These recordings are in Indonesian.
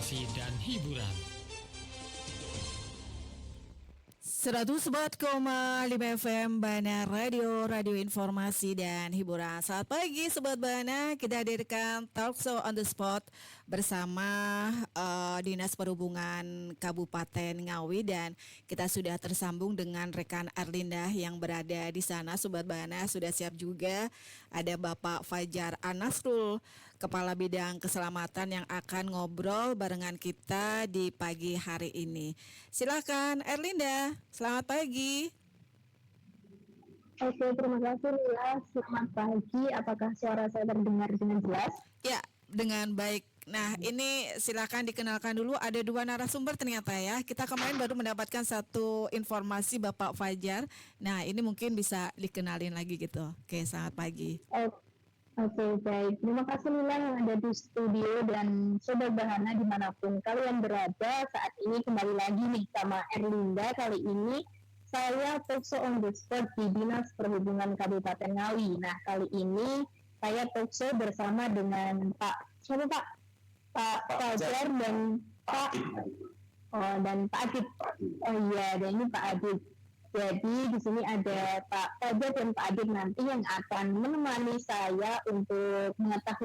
informasi dan hiburan. 104,5 FM Bana Radio Informasi dan Hiburan. Selamat pagi Sobat Bana, kita hadirkan Talk Show on the Spot bersama Dinas Perhubungan Kabupaten Ngawi, dan kita sudah tersambung dengan rekan Arlinda yang berada di sana. Sobat Bana, sudah siap juga ada Bapak Fajar Anasrul, Kepala Bidang Keselamatan, yang akan ngobrol barengan kita di pagi hari ini. Silakan Erlinda. Selamat pagi. Oke, terima kasih Lila. Selamat pagi. Apakah suara saya terdengar dengan jelas? Ya, dengan baik. Nah, ini silakan dikenalkan dulu. Ada dua narasumber ternyata ya. Kita kemarin baru mendapatkan satu informasi Bapak Fajar. Nah, ini mungkin bisa dikenalin lagi gitu. Oke, selamat pagi. Oke, baik. Terima kasih Lila yang ada di studio dan Sobat Bahana dimanapun kalian berada. Saat ini kembali lagi nih sama Erlinda. Kali ini saya talkshow on the spot di Dinas Perhubungan Kabupaten Ngawi. Nah, kali ini saya talkshow bersama dengan Pak Fajar dan Pak Adit. Oh iya, dan ini Pak Adit. Jadi di sini ada Pak Fajar dan Pak Adit nanti yang akan menemani saya untuk mengenal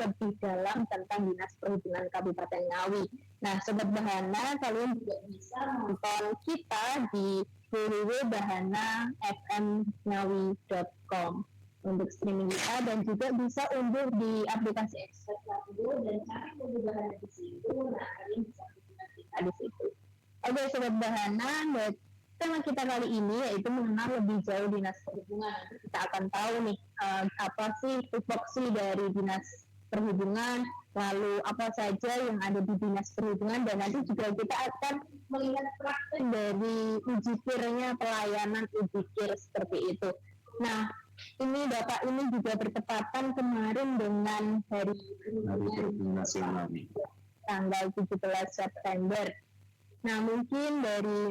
lebih dalam tentang Dinas Perhubungan Kabupaten Ngawi. Nah, Sobat Bahana, kalian juga bisa nonton kita di www.bahanafmngawi.com untuk streaming kita, dan juga bisa unduh di aplikasi Express Radio dan cari Bahana di situ. Nah, kalian bisa mendengar kita di situ. Oke, Sobat Bahana, tema kita kali ini yaitu mengenal lebih jauh Dinas Perhubungan. Nanti kita akan tahu nih apa sih tupoksi dari Dinas Perhubungan, lalu apa saja yang ada di Dinas Perhubungan, dan nanti juga kita akan melihat praktek dari uji kirnya, pelayanan uji kir seperti itu. Nah, ini Bapak ini juga bertepatan kemarin dengan Hari Perhubungan Nasional tanggal 17 September. Nah, mungkin dari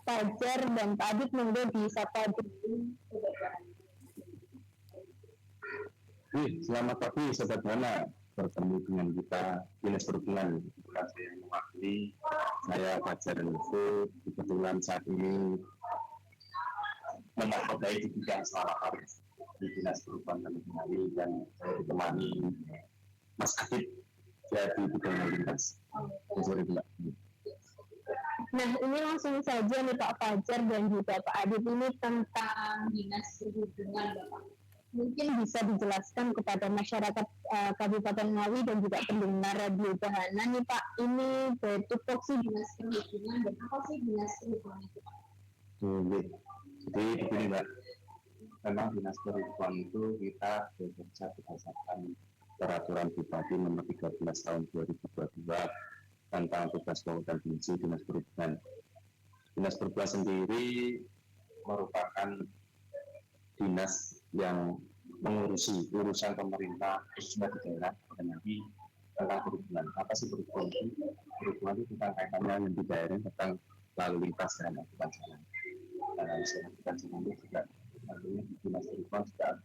Fajar dan Pak Adit monggo disapa dulu. Selamat pagi Sobat Bahana, bertemu dengan kita Dinas Perhubungan. Kebetulan saya mewakili, saya Fajar Anasrul, kebetulan saat ini menakodai di bidang keselamatan di Dinas Perhubungan Ngawi, dan saya ditemani Mas Adit di bidang lalu lintas. Nah, ini langsung saja nih Pak Fajar dan juga Pak Adit, ini tentang Dinas Perhubungan, Bapak. Mungkin bisa dijelaskan kepada masyarakat Kabupaten Ngawi dan juga pendengar Radio Bahana nih Pak, ini tupoksi Dinas Perhubungan dan apa sih Dinas Perhubungan itu Pak? Jadi begini Mbak, memang Dinas Perhubungan itu kita bekerja berdasarkan Peraturan Bupati Nomor 13 Tahun 2022 tentang tugas pokok dan fungsi Dinas Perhubungan. Dinas Perhubungan sendiri merupakan dinas yang mengurusi urusan pemerintah khususnya di daerah mengenai tentang perhubungan. Apa sih perhubungan itu? Perhubungan itu tentang kaitannya yang di daerah tentang lalu lintas dan angkutan jalan. Dan angkutan jalan itu juga tentunya di Dinas Perhubungan juga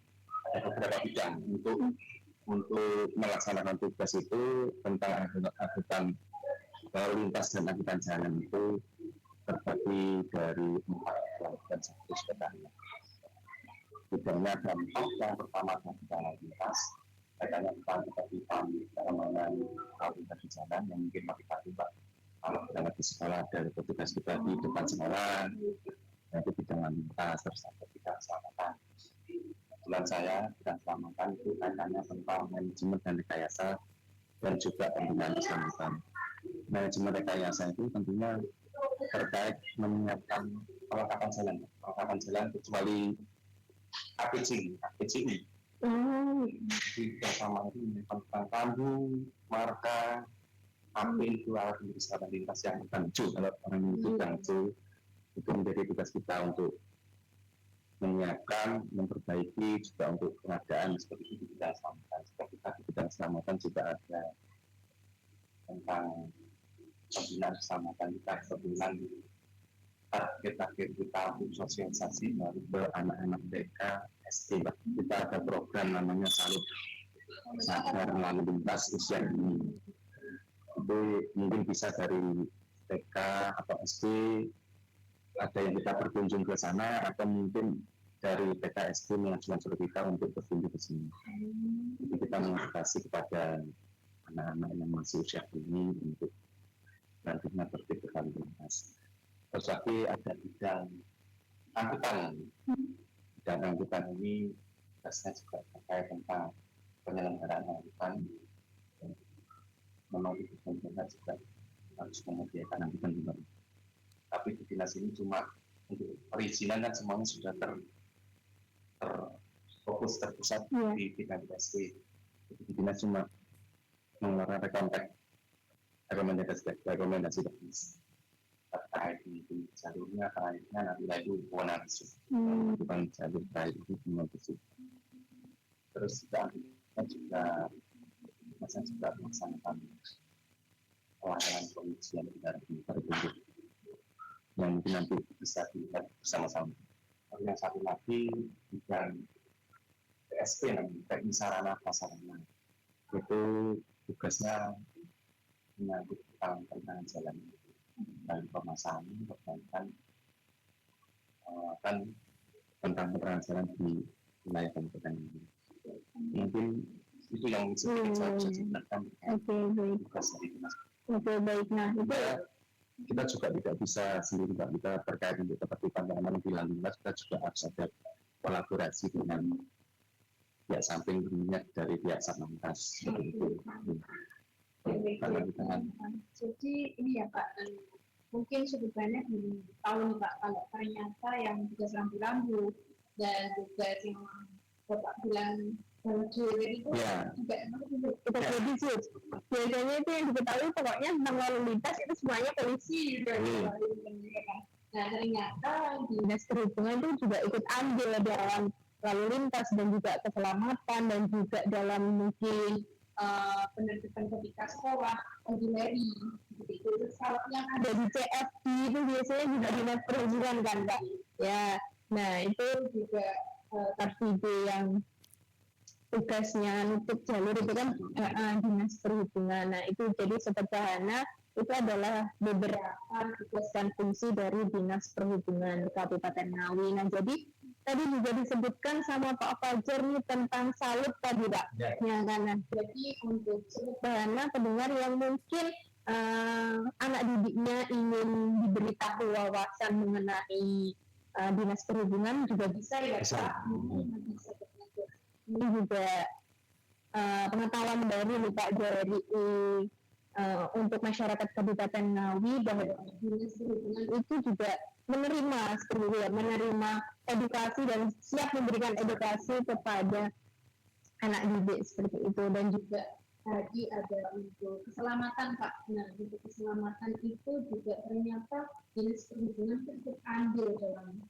ada beberapa bidang untuk melaksanakan tugas itu tentang angkutan lalu lintas dan angkutan jalan itu terbagi dari 4 dan 1 sepedanya. Bidangnya ada 4. Yang pertama adalah lalu lintas, kaitannya tentang ketertiban keamanan lalu lintas di jalan, yang mungkin kita tiba kalau berangkat di sekolah dari petugas kita di depan sekolah, yaitu bidang lalu lintas. Terus ada bidang keselamatan. Kebetulan saya bidang keselamatan itu kaitannya tentang manajemen dan rekayasa dan juga pembinaan keselamatan. Manajemen rekayasa itu tentunya terkait menyiapkan perlengkapan jalan kecuali APC ini. Jadi bersama itu menyiapkan lampu, marka, AP itu alat untuk keselamatan lintas yang tangguh. Kalau orang itu tangguh, itu menjadi tugas kita untuk menyiapkan, memperbaiki, juga untuk pengadaan seperti itu di bidang keselamatan. Seperti tadi di bidang keselamatan juga ada tentang pembinaan keselamatan kita, pembinaan target kita untuk sosialisasi baru ke anak-anak TK SD. Kita ada program namanya Salut. sadar lalu lintas usia ini. Itu mungkin bisa dari TK atau SD, ada yang kita berkunjung ke sana, atau mungkin dari TK SD mengajukan surat kita untuk berkunjung ke sini. Jadi kita mengedukasi kepada anak-anak yang masih usia ini untuk nantinya tertib berlalu lintas. Terus lagi ada bidang angkutan. Bidang angkutan ini tugasnya juga terkait tentang penyelenggaraan angkutan. Memang itu pemerintah juga harus menyediakan angkutan juga. Tapi di dinas ini cuma untuk perizinan kan semuanya sudah terfokus terpusat di bidang SD. Di dinas cuma mengeluarkan konteks rekomendasi teknis terkait mungkin jalurnya, traiknya, nanti lagi kewenangan itu bukan jalur traik itu cuma itu. Terus kita juga melaksanakan pelayanan pengujian kendaraan tertentu yang mungkin nanti bisa dilihat bersama-sama. Yang satu lagi bidang PSP, teknik sarana prasarana, itu tugasnya menyangkut tentang jalan dan pemasangan perbaikan kan tentang penerangan jalan di wilayah kabupaten ini. Mungkin itu yang sedikit saya bisa jelaskan. Baik. Tugas dari dinas. Baik. Nah, itu kita juga tidak bisa sendiri, Pak. Kita terkait untuk ketertiban keamanan di lalu lintas, kita juga harus ada kolaborasi dengan pihak samping, minyak dari pihak Satlantas seperti itu. Jadi ini ya Pak, mungkin sebenarnya di tahun Pak, kalau ternyata yang tugas rambu-rambu dan tugas yang Bapak bilang itu juga kita prediksi. Biasanya itu yang diketahui pokoknya tentang lalu lintas itu semuanya polisi. Nah ternyata Dinas Perhubungan itu juga ikut ambil dalam lalu lintas dan juga keselamatan dan juga dalam mungkin penertiban ketika sekolah, ordinary, begitu. Kalau yang ada di CFD itu biasanya juga Dinas Perhubungan kan Kak? Ya, nah itu juga Kartide yang tugasnya nutup jalur itu kan Dinas Perhubungan. Nah itu jadi sederhana itu adalah beberapa tugas dan fungsi dari Dinas Perhubungan Kabupaten Ngawi. Nah jadi tadi juga disebutkan sama Pak Fajar nih tentang salut tadi Pak. Ya kan. Jadi untuk sederhana pendengar yang mungkin anak didiknya ingin diberitahu wawasan mengenai Dinas Perhubungan juga bisa ya Pak. Ini juga pengetahuan baru nih Pak dari untuk masyarakat Kabupaten Ngawi bahwa Dinas Perhubungan itu juga menerima edukasi dan siap memberikan edukasi kepada anak didik seperti itu. Dan juga tadi ada untuk keselamatan Pak. Nah untuk keselamatan itu juga ternyata Dinas Perhubungan ikut andil dalam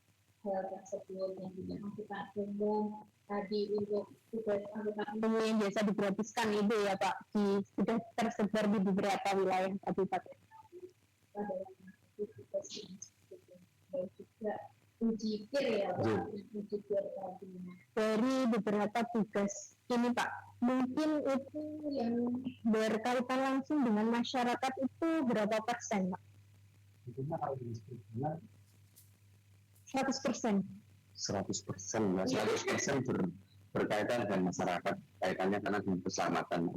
hal tersebut, yang juga angkutan umum tadi untuk tugas angkutan umum yang biasa digratiskan itu ya Pak, sudah tersebar di beberapa wilayah kabupaten. Dan juga uji kir ya Pak, uji kir tadi. Dari beberapa tugas ini Pak, mungkin itu yang berkaitan langsung dengan masyarakat itu berapa persen Pak? Tentunya kalau Dinas Perhubungan 100%. 100%, ya 100% berkaitan dengan masyarakat, kaitannya karena dengan keselamatan.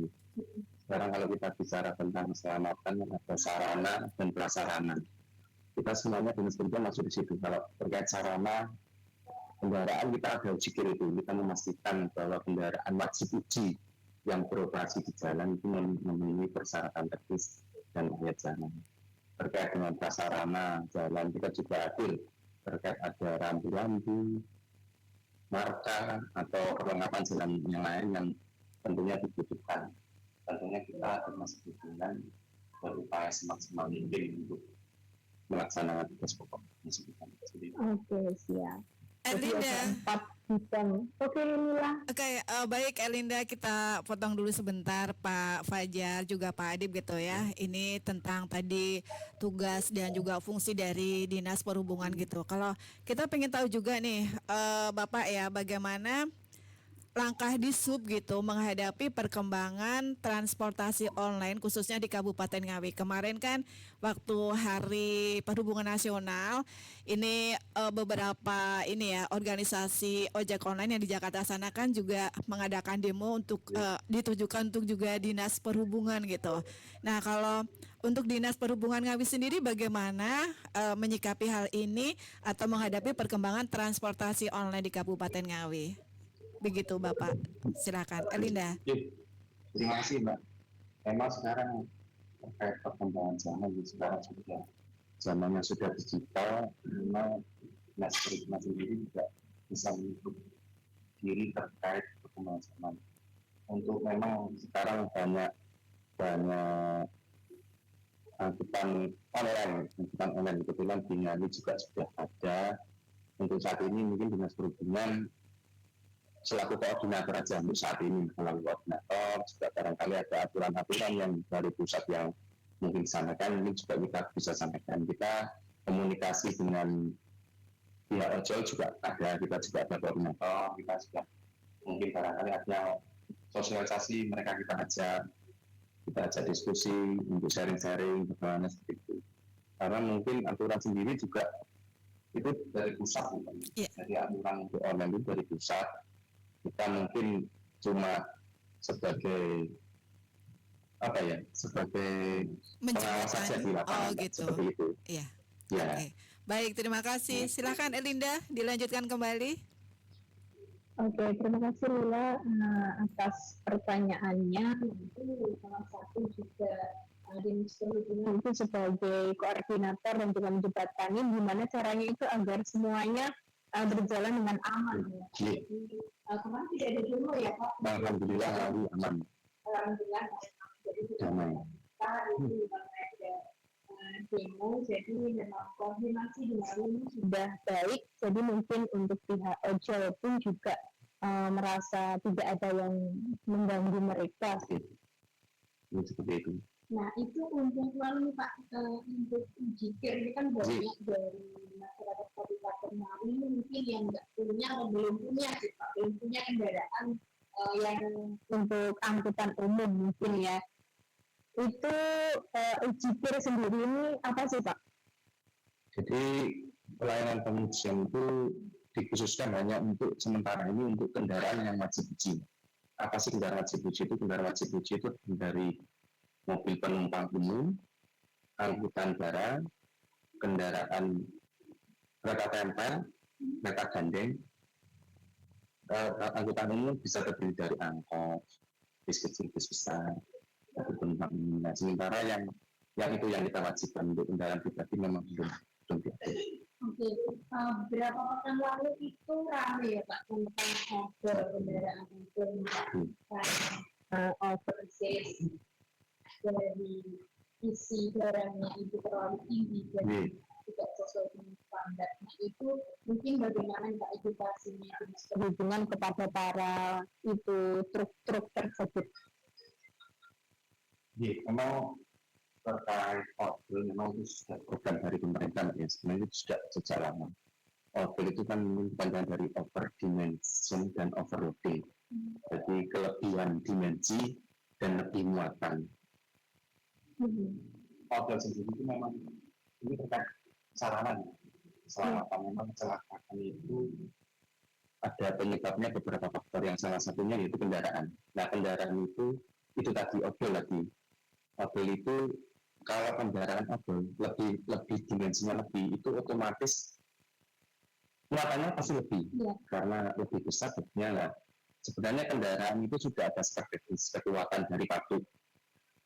Sekarang kalau kita bicara tentang keselamatan, ada sarana dan prasarana. Kita semuanya Dinas Perhubungan masuk di situ. Kalau terkait sarana kendaraan, kita ada uji kir itu. Kita memastikan bahwa kendaraan wajib uji yang beroperasi di jalan itu memenuhi persyaratan teknis dan layak jalan. Terkait dengan prasarana jalan, kita juga adil. Terkait ada rambu-rambu, marka atau perlengkapan jalan yang lain yang tentunya dibutuhkan. Tentunya kita termasuk hubungan berupaya semaksimal mungkin untuk melaksanakan tugas pokok. Oke, siap. Erlinda. Oke, Lila. Oke, baik Erlinda, kita potong dulu sebentar Pak Fajar juga Pak Adib gitu ya. Ini tentang tadi tugas dan juga fungsi dari Dinas Perhubungan gitu. Kalau kita pengen tahu juga nih Bapak ya, bagaimana langkah di sub gitu menghadapi perkembangan transportasi online khususnya di Kabupaten Ngawi. Kemarin kan waktu Hari Perhubungan Nasional ini beberapa ini ya organisasi ojek online yang di Jakarta sana kan juga mengadakan demo untuk ditujukan untuk juga Dinas Perhubungan gitu. Nah, kalau untuk Dinas Perhubungan Ngawi sendiri bagaimana menyikapi hal ini atau menghadapi perkembangan transportasi online di Kabupaten Ngawi? Begitu Bapak, silakan. Elinda. Terima kasih Mbak. Memang sekarang terkait perkembangan zaman sekarang sudah zamannya sudah digital, memang Dinas Perhubungan sendiri juga bisa mengikuti diri terkait perkembangan zaman. Untuk memang sekarang banyak angkutan online kebetulan di Ngawi juga sudah ada. Untuk saat ini mungkin Dinas Perhubungan selaku koordinator aja untuk saat ini, selaku koordinator juga barangkali ada aturan-aturan yang dari pusat yang mungkin disampaikan, mungkin juga kita bisa sampaikan. Kita komunikasi dengan pihak ojol juga ada, kita juga ada koordinator, kita juga mungkin barangkali ada sosialisasi mereka kita ajak diskusi untuk sharing-sharing bagaimana seperti itu. Karena mungkin aturan sendiri juga itu dari pusat, jadi aturan untuk online itu dari pusat. Kita mungkin cuma sebagai pengawas saja di lapangan, gitu. Seperti itu. Iya. Ya. Okay. Baik, terima kasih. Silakan Elinda, dilanjutkan kembali. Oke, terima kasih Lila atas pertanyaannya. Itu salah satu juga Dinas Perhubungan itu sebagai koordinator dan juga menjembatani gimana caranya itu agar semuanya berjalan dengan aman. Ya. Kemarin tidak ada demo ya Pak? Alhamdulillah aman. Alhamdulillah damai. Hari ini ada demo, jadi memang koordinasi dengan ini sudah baik. Jadi mungkin untuk pihak ojol pun juga merasa tidak ada yang mengganggu mereka. Ini seperti itu. Nah itu untuk lalu Pak, untuk jikir ini kan banyak dari masyarakat Kabupaten Ngawi mungkin yang nggak punya atau belum punya sih Pak, belum punya kendaraan yang untuk angkutan umum mungkin ya. Itu jikir sendiri ini apa sih Pak? Jadi pelayanan pengujian itu dikhususkan hanya untuk sementara ini untuk kendaraan yang wajib uji. Apa sih kendaraan wajib uji itu? Kendaraan wajib uji itu dari mobil penumpang umum, angkutan barang, kendaraan kereta tempel, kereta gandeng. Angkutan umum bisa terdiri dari angkot, bis kecil, bis besar, mobil penumpang umum. Nah, sementara yang itu yang kita wajibkan untuk kendaraan pribadi memang belum diatur. Oke, berapa pekan lalu itu ramai ya Pak tentang order kendaraan untuk overseas dari isi barangnya itu terlalu tinggi dan tidak sesuai dengan standar. Nah itu mungkin bagaimana Pak edukasinya Dinas Perhubungan kepada para itu truk-truk tersebut. Memang terkait order memang itu sudah program dari pemerintah ya, sebenarnya itu sudah sejak lama. Order itu kan panjang dari overdimension dan overloading. Jadi kelebihan dimensi dan lebih muatan. Order sendiri itu memang ini terkait sarana keselamatan. Memang kecelakaan itu ada penyebabnya beberapa faktor, yang salah satunya yaitu kendaraan. Nah kendaraan itu tadi odol lagi. Odol itu kalau kendaraan odol lebih dimensinya lebih, itu otomatis muatannya pasti lebih karena lebih besar bebannya lah. Sebenarnya kendaraan itu sudah ada kekuatan dari pabrik.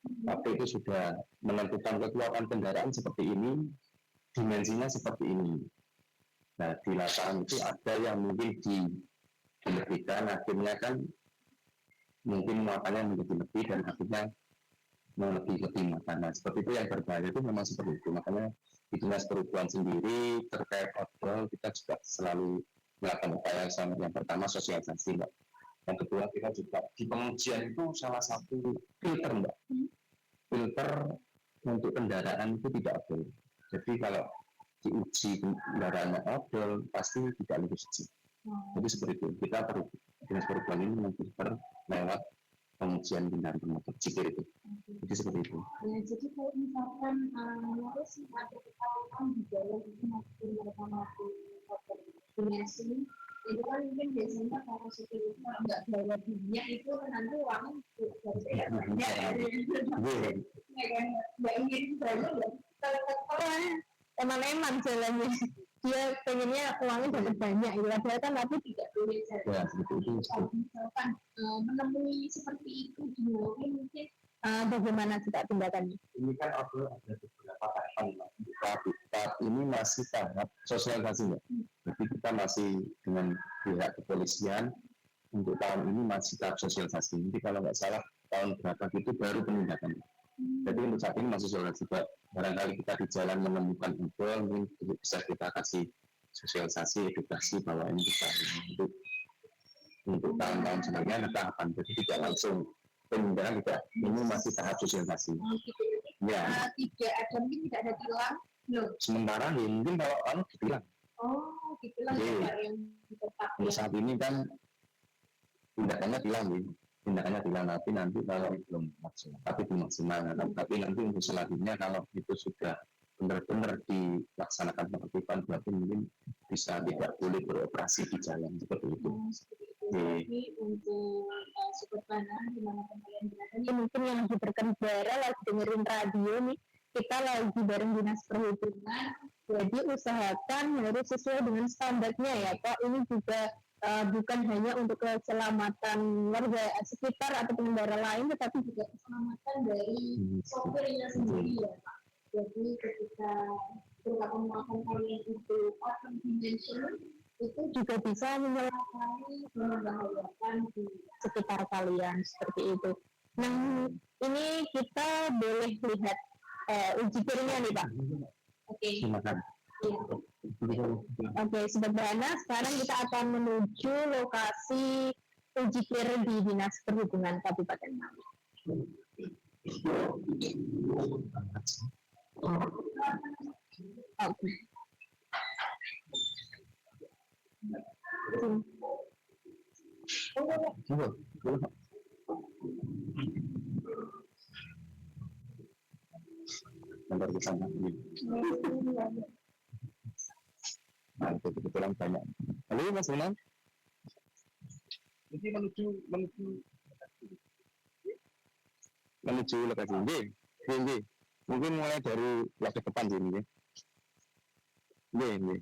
Pabrik itu sudah menentukan kekuatan kendaraan seperti ini, dimensinya seperti ini. Nah di lapangan itu ada yang mungkin dilebihkan, akhirnya kan mungkin muatannya menjadi lebih dan akhirnya lebih muatan. Nah seperti itu yang berbahaya itu memang seperti itu. Makanya di Dinas Perhubungan sendiri terkait odol kita juga selalu melakukan upaya yang pertama sosialisasi Mbak. Yang kedua kita juga di pengujian itu salah satu filter Mbak. Filter untuk kendaraan itu tidak odol. Jadi kalau diuji kendaraannya odol pasti tidak lulus uji. Jadi seperti itu, kita perlu dinas perhubungan ini memfilter lewat pengujian kendaraan bermotor jikir itu. Jadi seperti itu. Ya, jadi kalau misalkan harus ada ketahuan di dalam itu masih mereka mampu dimensi, itu kan mungkin biasanya kalau supir itu nggak bawa dunia itu nanti uangnya dari banyak, nggak ingin banyak ya. Kalau Eman-eman jalannya, dia pengennya uangnya dapat banyak gitu, padahal kan tapi tidak boleh jadi. Ya, seperti itu. Kalau misalkan menemui seperti itu di mungkin Bagaimana kita tindakannya? Ini kan ada beberapa tahapan. Tahap ini masih tahap sosialisasi ya. Jadi kita masih dengan pihak kepolisian untuk tahun ini masih tahap sosialisasi. Jadi kalau nggak salah tahun berapa itu baru penindakan. Jadi untuk saat ini masih sosialisasi. Barangkali kita di jalan menemukan itu, mungkin bisa kita kasih sosialisasi, edukasi bahwa ini kita untuk tahun-tahun sebelumnya ada tahapan. Jadi tidak langsung penindakan, tidak. Ini masih tahap sosialisasi. Ya. Tidak ada, mungkin tidak ada tilang. Loh. Sementara ya, mungkin kalau ditilang. Oh, ditilang ya, yang tetap. Untuk saat ini kan tindakannya tilang ya. Tindakannya tilang, tapi nanti kalau belum maksimal, tapi nanti untuk selanjutnya kalau itu sudah benar-benar dilaksanakan penertiban, berarti mungkin bisa tidak boleh beroperasi di jalan seperti itu. Jadi untuk Sobat Bana dimana kalian berada, Ini mungkin yang lagi berkendara, lagi dengerin radio nih, kita lagi bareng dinas perhubungan, jadi usahakan harus sesuai dengan standarnya ya Pak. Ini juga bukan hanya untuk keselamatan warga sekitar atau pengendara lain, tetapi juga keselamatan dari sopirnya sendiri ya Pak. Jadi ketika melakukan kalian itu open dimension, itu juga bisa menyelamatkan, membahayakan di sekitar kalian seperti itu. Nah, ini kita boleh lihat uji kirinya nih Pak. Oke. Silakan. Ya. Oke, Sobat Bana, sekarang kita akan menuju lokasi uji kir di Dinas Perhubungan Kabupaten Ngawi. Oke. Nomor di sana. Nah, itu kebetulan banyak. Halo Mas Renan. Ini menuju lokasi ini. Mungkin mulai dari lokasi depan sini. Ini.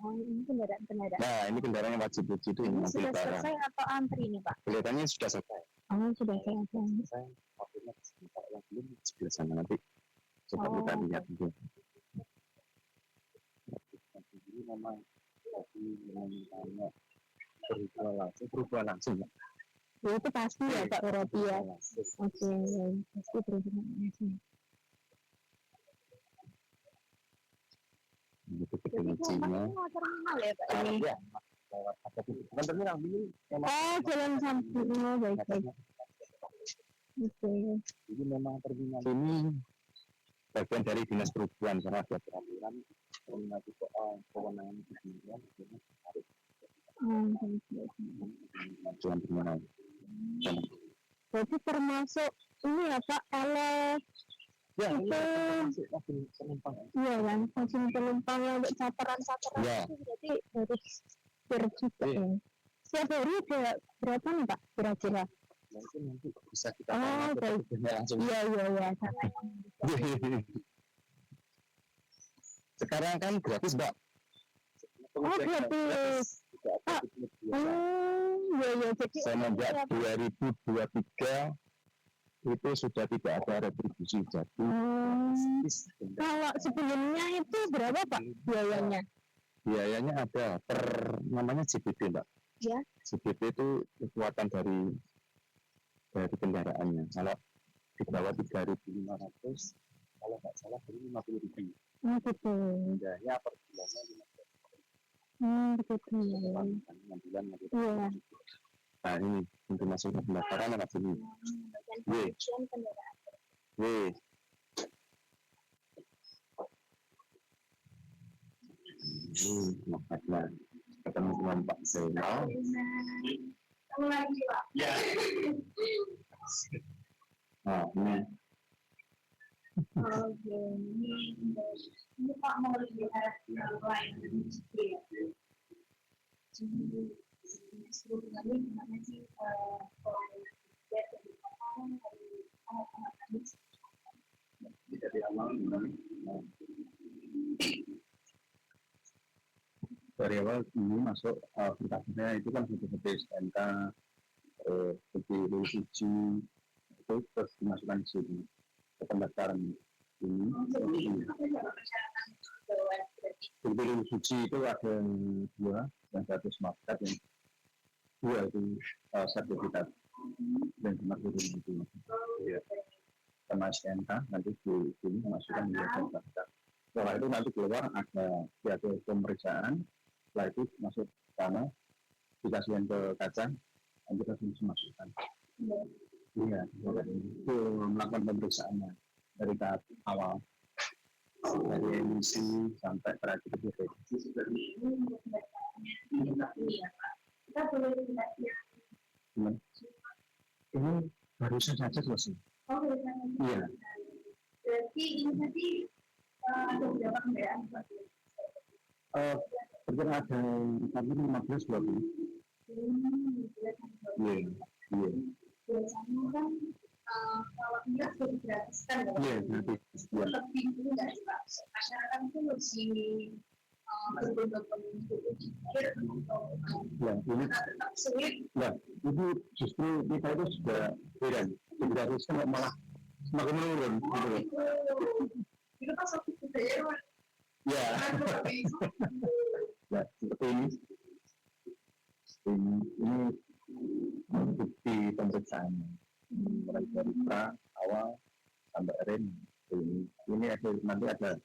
Oh, ini kendaraan. Nah, ini kendaraan yang wajib uji itu Ini yang sudah barang. selesai atau antri nih Pak? Kelihatannya sudah selesai. Oh, sudah selesai. Saya waktunya sebentar yang belum sebelah sana nanti. Coba kita lihat dulu. Ini memang namanya berubah langsung. Ya, itu pasti ya Pak berarti ya. Oke, pasti berhubungan langsung. Itu kebencinya. Terminal ya Pak ini. Ya, bukan terminal ini. Oh, jalan samping. Oh, baik. Oke. Ini memang terminal ini bagian dari dinas perhubungan karena ada peraturan koordinasi soal kewenangan perhubungan harus jalan terminal. Jadi termasuk ini ya Pak, Ya, itu penumpang. iya kan, vaksin penumpang yang untuk sasaran-sasaran Ya. itu berarti harus juga ya. Setiap hari ada berapa nih Pak kira-kira? Mungkin nanti bisa kita Baik. langsung. Iya. Sekarang kan gratis, Mbak. Oh, gratis. Pak. Iya. Jadi semenjak 2023 itu sudah tidak ada retribusi jadi. Kalau sebelumnya itu berapa Pak biayanya? Biayanya ada namanya CBP, Mbak. Ya. CBP itu kekuatan dari kendaraannya. Kalau di bawah 3.500, kalau nggak salah dari 50.000. Oh gitu. Biayanya per bulannya 50. Begitu. 6 bulan. Iya. Nah ini untuk masuk ke pendaftaran lewat sini. Makanya ketemu dengan Pak Zainal. Kamu lagi Pak? Ya. Nah, ini. Oke, ini Pak mau lihat yang lain. Jadi, sebetulnya gimana sih kalau lihat dari anak-anak tadi? Dari awal ini masuk pertama itu kan seperti SMK, seperti uji itu terus dimasukkan di sini ke pendaftaran ini. Seperti uji itu ada dua, yang satu smart card, yang dua itu sertifikat dan smart card itu. Ya. Sama SMK nanti di sini masukkan di pendaftaran. Setelah itu nanti keluar ada pemeriksaan, setelah itu masuk ke sana, dikasihkan ke kaca, nanti kita bisa masukkan. Iya, itu melakukan pemeriksaannya dari tahap awal, dari emisi sampai terakhir itu. Kita boleh tidak ya? Ini barusan saja selesai. Iya. Berarti ini tadi ada berapa kendaraan? Mungkin ada tapi 15-20. Iya. Biasanya kan kalau enggak sudah digratiskan ya? Iya, gratis. Lebih dulu nggak sih Pak? Masyarakat itu masih berbeda-beda Ya, ini tetap sulit. ya, itu justru kita itu sudah beda. Digratiskan malah semakin menurun. Itu pas waktu budaya Ya. Ya, seperti ini. Ini bukti pemeriksaannya. Mulai dari pra awal sampai RN. Ini ada nanti ada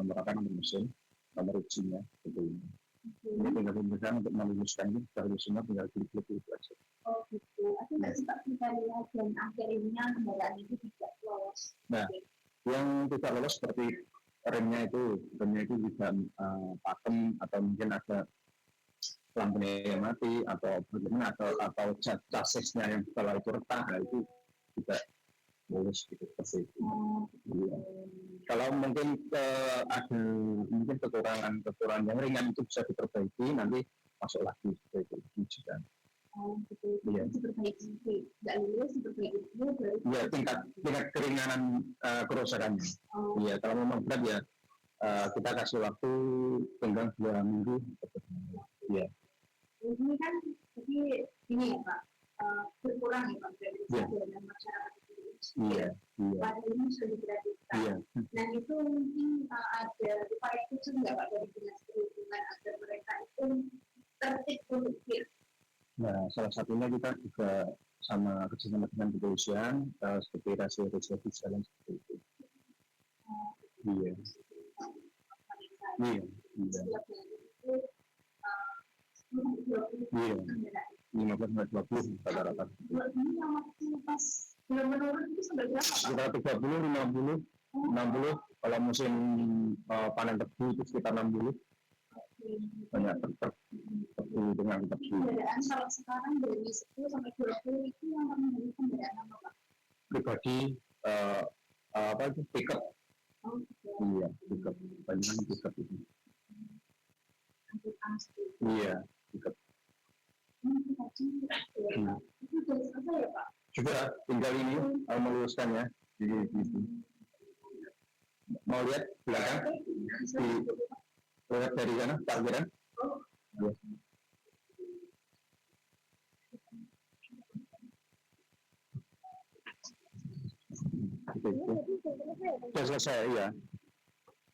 nomor mesin, nomor ujinya seperti ini. Ini tinggal pemeriksaan untuk meluluskan ini, baru semua tinggal klik itu aja. Oh gitu. Aku nggak sempat kriteria dan akhirnya kendaraan itu tidak lolos. Nah, yang tidak lolos seperti remnya itu bisa pakem atau mungkin ada lampunya yang mati atau bagaimana atau chassisnya yang setelah itu retak, itu tidak lulus gitu seperti itu. Kalau mungkin ada mungkin kekurangan yang ringan itu bisa diperbaiki, nanti masuk lagi seperti itu juga. Iya. Diperbaiki, nggak lulus diperbaiki dulu baru. Iya, tingkat keringanan kerusakannya. Iya, kalau memang berat ya kita kasih waktu tenggang 2 minggu. Iya. Ini kan jadi ini ya Pak, berkurang ya Pak dari kesadaran masyarakat. Iya. Pada ini sudah digratiskan. Iya. Dan itu mungkin ada upaya khusus nggak Pak dari dinas perhubungan agar mereka itu tertib untuk Nah, salah satunya kita juga sama kerjasama dengan kepolisian seperti razia di jalan seperti itu. Iya. Iya. Iya. 15-20 rata-rata. Ini yang waktu pas belum menurun itu sudah berapa Pak? Sekitar 30, 50, 60. Kalau musim panen tebu itu sekitar 60. Banyak tebu dengan tebu. Kendaraan kalau sekarang dari 10 sampai 20 itu yang menjadi kendaraan apa Pak? Pribadi itu pickup. Iya, pickup. Banyak pickup itu. Iya, pickup. Itu sudah selesai ya Pak? Juga tinggal ini meluluskannya. Jadi mau lihat belakang lihat dari sana parkiran. Sudah selesai ya.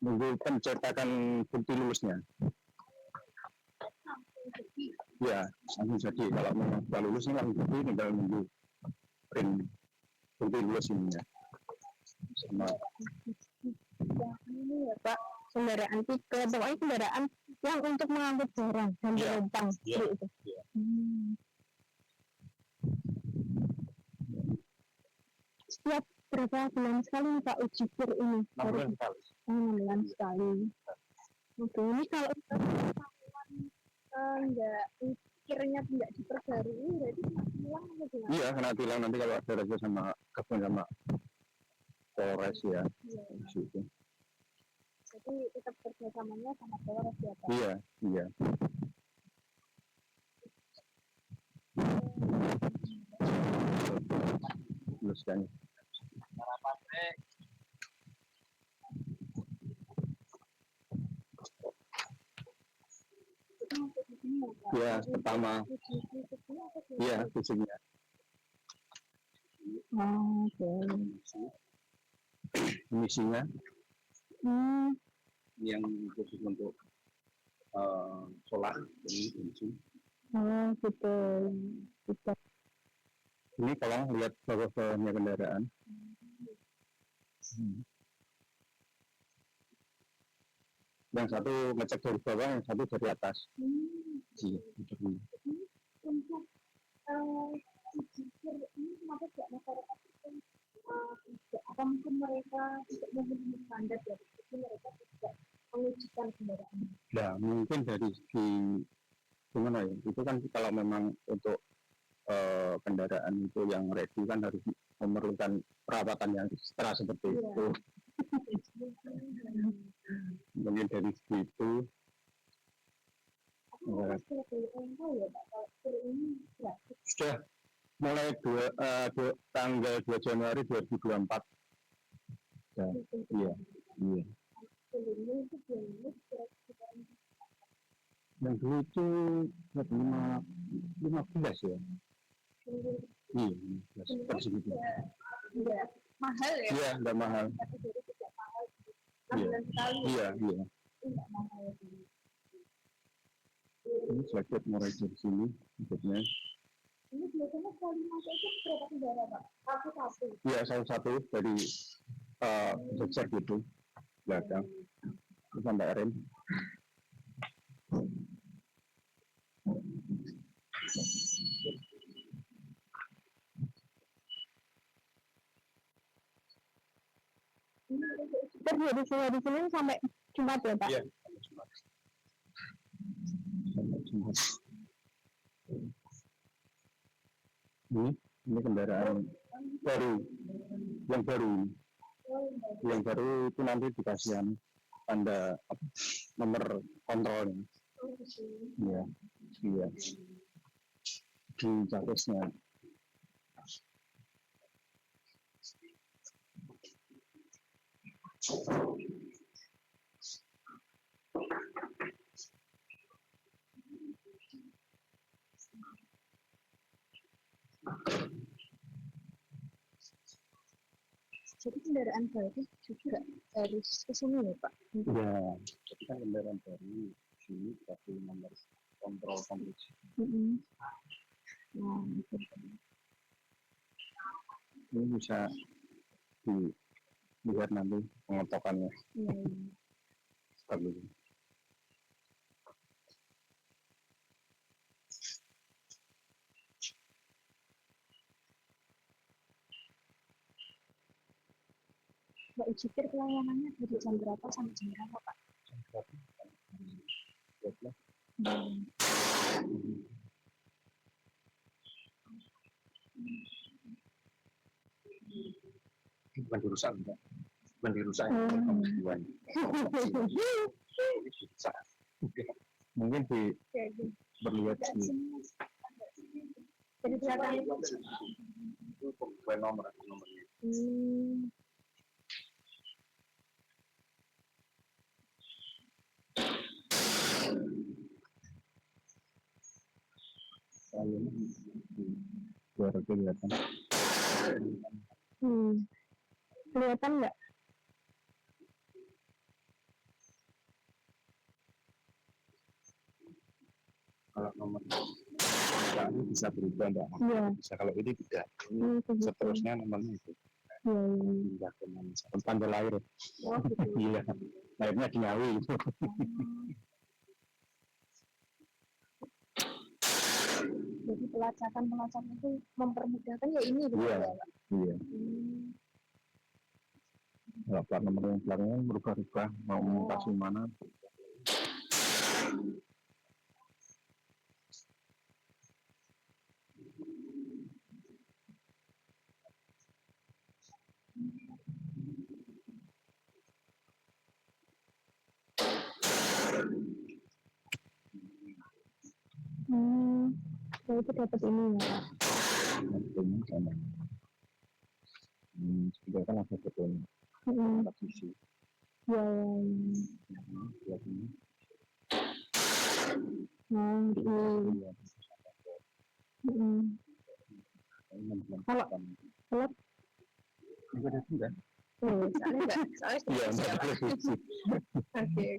Nunggu pencetakan bukti lulusnya. Ya, langsung jadi. Kalau memang sudah lulus ini langsung jadi, tinggal nunggu print bukti lulus ini ya. Sama. Ini ya Pak, kendaraan tiket, pokoknya kendaraan yang untuk mengangkut barang dan penumpang itu. Setiap berapa bulan sekali Pak uji kir ini? 6 bulan sekali. 6 bulan sekali. Oke, ini kalau nggak kiranya tidak diperbarui, berarti kena tilang atau gimana? Iya, kena tilang nanti kalau ada razia sama kebun sama Polres ya. Iya. Di situ. Jadi tetap kerjasamanya sama Polres ya Pak? Iya, iya. Luruskan. Itu untuk di sini ya Pak? Ya, pertama. Fisiknya atau gimana? Iya, fisiknya. Oh, oke. Misinya Hmm, yang khusus untuk solar ini bensin. oh gitu. Gitu. Ini tolong lihat bawah-bawahnya kendaraan. Yang satu ngecek dari bawah, yang satu dari atas. Iya, betul. Untuk ujikir ini kenapa tidak masyarakat itu tidak, apa mungkin mereka tidak memenuhi standar dari itu, mereka tidak mengujikan kendaraan. Nah, mungkin dari segi gimana ya? Itu kan kalau memang untuk kendaraan itu yang ready kan harus memerlukan perawatan yang ekstra seperti itu. Mungkin dari situ sudah mulai tanggal 2 Januari 2024. Ya, iya, iya. Yang dulu itu 15 ya. Iya, 15 persegitu. Iya, mahal ya. Iya, nggak mahal. Tapi jadi tidak mahal. Iya, 6 bulan sekali. iya, iya. Tidak mahal. Ini jaket mulai dari sini, jaketnya. Ini biasanya sekali masuk itu berapa kendaraan Pak? Satu-satu. Iya, satu dari besar gitu, belakang. Sampai rem. Terus dari Senin sampai Jumat ya Pak? Iya, sampai Jumat. Ini kendaraan baru, yang baru itu nanti dikasih tanda nomor kontrolnya. Iya, iya. Di cakusnya. Jadi kendaraan baru juga harus ke sini ya Pak? Iya, jadi kan kendaraan baru sini tapi nomor kontrol kompleksi. Nah, Ini bisa dilihat nanti pengotokannya. Seperti itu. Mbak Ujikir pelayanannya dari jam berapa sampai jam berapa Pak? Jam berapa? 12. Bukan dirusak, enggak. Bukan dirusak, bukan. Mungkin berlihat di Jadi belakang itu pembukaan nomornya. Biar kelihatan. Kelihatan nggak? Kalau nomor ini bisa berubah, Mbak. Iya. Bisa, kalau ini tidak. Ini seterusnya nomornya itu. Iya. Tanda lahir. Oh, gitu. Iya. Lahirnya di Ngawi. Jadi pelacakan itu mempermudahkan ya ini gitu Iya. ya Pak? Iya. Kalau plat nomor yang belakangnya berubah-ubah, mau kasih mana. itu dapat ini ya. Fotonya sama. Juga kan ada fotonya. Empat sisi. Ya, Lihat ini. ini. Lihat. Kalau ini ada enggak? soalnya Iya, enggak sisi. Oke.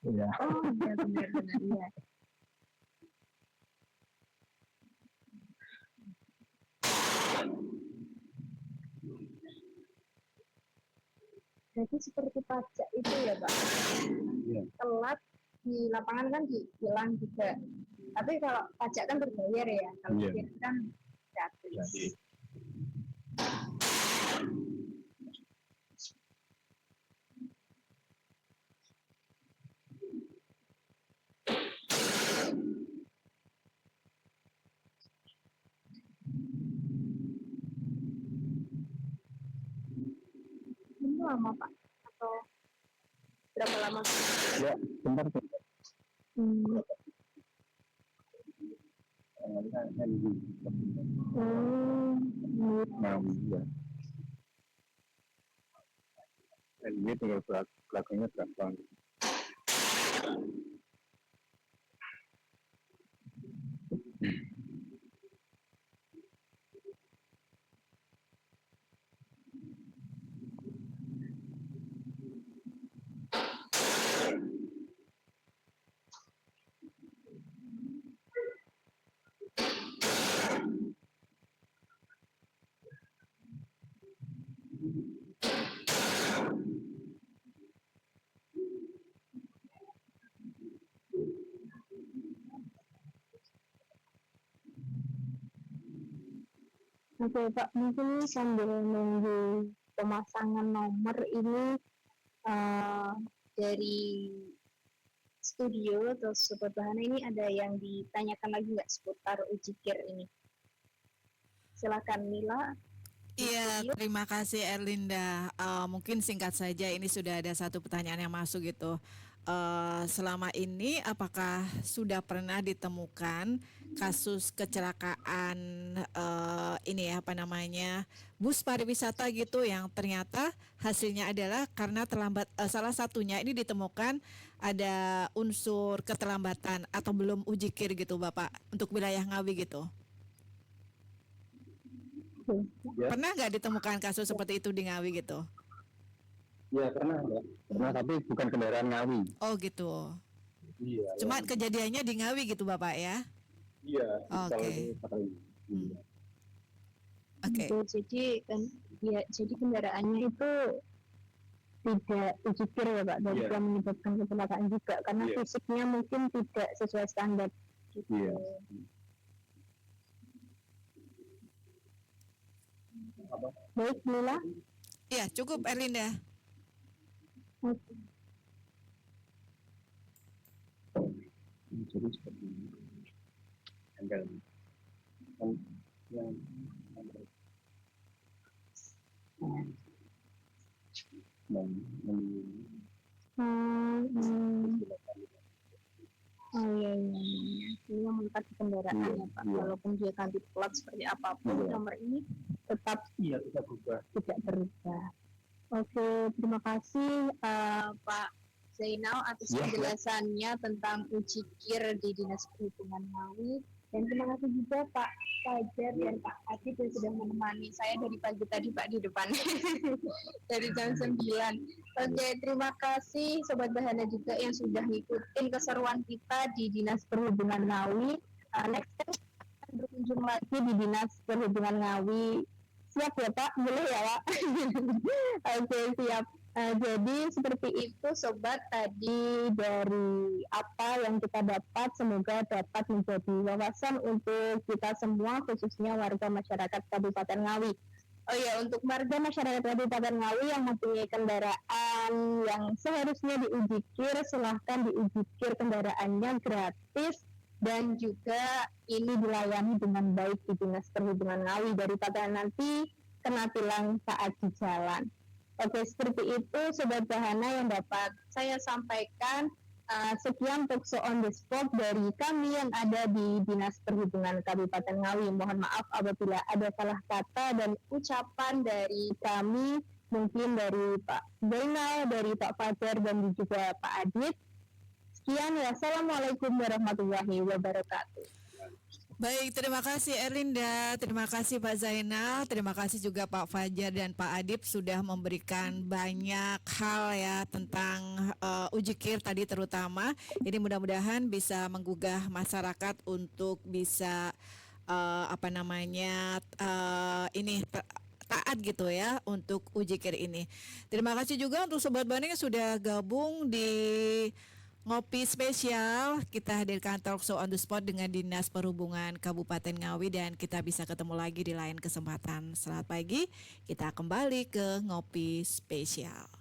Iya. Oh, benar. Iya. Jadi seperti pajak itu ya Pak. Iya. Telat di lapangan kan hilang juga. Tapi kalau pajak kan berbayar ya. Kalau Iya. kredit kan gratis. Jadi, Ini lama Pak? Atau berapa lama? ya, bentar. Nah, iya. Ini tinggal belakangnya gampang. Oke Pak, mungkin sambil nunggu pemasangan nomor ini dari studio atau Sobat Bahana ini ada yang ditanyakan lagi nggak seputar ujikir ini? Silakan Mila. Iya, terima kasih Erlinda. Mungkin singkat saja, ini sudah ada satu pertanyaan yang masuk gitu. Selama ini apakah sudah pernah ditemukan kasus kecelakaan ini ya apa namanya bus pariwisata gitu yang ternyata hasilnya adalah karena terlambat, salah satunya ini ditemukan ada unsur keterlambatan atau belum ujikir gitu Bapak untuk wilayah Ngawi gitu. Ya. Pernah nggak ditemukan kasus seperti itu di Ngawi gitu? Iya, pernah, Mbak. Pernah, tapi bukan kendaraan Ngawi. Oh gitu. Iya. Cuma kejadiannya di Ngawi gitu Bapak ya? Iya. Oke. Oke. Jadi kan ya jadi kendaraannya itu tidak ujikir ya Pak, dan yang menyebabkan kecelakaan juga karena fisiknya mungkin tidak sesuai standar. Iya. Baik Mila. Iya cukup Erlinda. Jadi seperti ini. Anggal. Yang Oh iya. Ini yang melengkapi kendaraannya Pak. Walaupun dia ganti plat seperti apapun, nomor ini tetap tidak berubah. Oke, terima kasih Pak Zainal atas penjelasannya tentang ujikir di Dinas Perhubungan Ngawi. Dan terima kasih juga Pak Fajar dan Pak Adit yang sudah menemani saya dari pagi tadi Pak di depan dari jam 9. Oke, terima kasih Sobat Bahana juga yang sudah ngikutin keseruan kita di Dinas Perhubungan Ngawi. Next time akan berkunjung lagi di Dinas Perhubungan Ngawi. Siap ya Pak? Boleh ya Pak? Oke, siap. Jadi seperti itu Sobat, tadi dari apa yang kita dapat semoga dapat menjadi wawasan untuk kita semua khususnya warga masyarakat Kabupaten Ngawi. Oh ya, untuk warga masyarakat Kabupaten Ngawi yang mempunyai kendaraan yang seharusnya diujikir, silahkan diujikir kendaraannya gratis dan juga ini dilayani dengan baik di Dinas Perhubungan Ngawi daripada nanti kena tilang saat di jalan. Oke, seperti itu Sobat Bahana yang dapat saya sampaikan. Sekian talkshow on the spot dari kami yang ada di Dinas Perhubungan Kabupaten Ngawi. Mohon maaf apabila ada salah kata dan ucapan dari kami, mungkin dari Pak Zainal, dari Pak Fajar, dan juga Pak Adit. Sekian, wassalamualaikum warahmatullahi wabarakatuh. Baik, terima kasih Erlinda, terima kasih Pak Zainal, terima kasih juga Pak Fajar dan Pak Adib sudah memberikan banyak hal ya tentang uji KIR tadi terutama. Ini mudah-mudahan bisa menggugah masyarakat untuk bisa taat gitu ya untuk uji KIR ini. Terima kasih juga untuk Sobat Bani yang sudah gabung di Ngopi Spesial. Kita hadirkan talk show on the spot dengan Dinas Perhubungan Kabupaten Ngawi dan kita bisa ketemu lagi di lain kesempatan. Selamat pagi, kita kembali ke Ngopi Spesial.